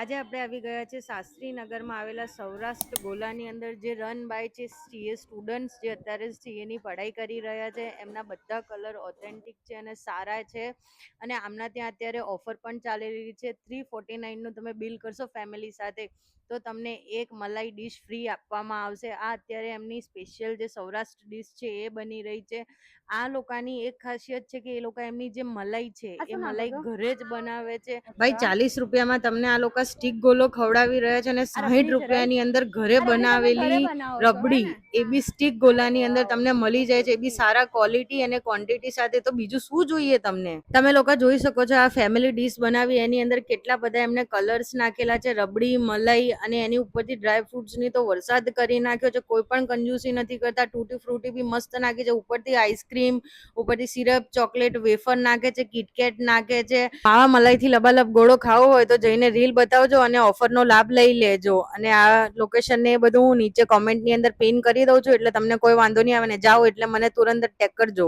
આજે આપણે આવી ગયા છે શાસ્ત્રીનગરમાં આવેલા સૌરાષ્ટ્ર ગોલાની અંદર જે રન બાય છે સીએ સ્ટુડન્ટ્સ જે અત્યારે સીએની પઢાઈ કરી રહ્યા છે. એમના બધા કલર ઓથેન્ટિક છે અને સારા છે અને આમના ત્યાં અત્યારે ઓફર પણ ચાલી રહી છે. 349નું તમે બિલ કરશો ફેમિલી સાથે તો તમને એક મલાઈ ડીશ ફ્રી આપવામાં આવશે. આ અત્યારે એમની સ્પેશિયલ જે સૌરાષ્ટ્ર ડીશ છે એ બની રહી છે. આ લોકોની એક ખાસિયત છે કે એ લોકો એમની જે મલાઈ છે એ મલાઈ ઘરે જ બનાવે છે. ભાઈ 40 રૂપિયામાં તમને આ લોકો સ્ટીક ગોલો ખવડાવી રહ્યા છે અને 60 રૂપિયાની અંદર ઘરે બનાવેલી રબડી એ બી સ્ટીક ગોલાની અંદર તમને મળી જાય છે. એ બી સારા ક્વોલિટી અને ક્વોન્ટિટી સાથે. તો બીજું શું જોઈએ તમને? તમે લોકો જોઈ શકો છો આ ફેમિલી ડીશ બનાવી એની અંદર કેટલા બધા એમને કલર્સ નાખેલા છે, રબડી, મલાઈ અને એની ઉપરથી ડ્રાય ફ્રૂટ્સની તો વરસાદ કરી નાખ્યો છે. કોઈ પણ કંજૂસી નથી કરતા. તૂટી ફ્રૂટી બી મસ્ત નાખી છે, ઉપરથી આઈસ્ક્રીમ, ઉપરથી સિરપ, ચોકલેટ, વેફર નાખે છે, કિટકેટ નાખે છે. માવા મલાઈથી લબાલબ ગોળો ખાવો હોય તો જઈને રીલ બતાવજો અને ઓફરનો લાભ લઈ લેજો. અને આ લોકેશન ને બધું હું નીચે કોમેન્ટની અંદર પિન કરી દઉં છું એટલે તમને કોઈ વાંધો નહીં આવે ને જાઓ એટલે મને તુરંત ટેગ કરજો.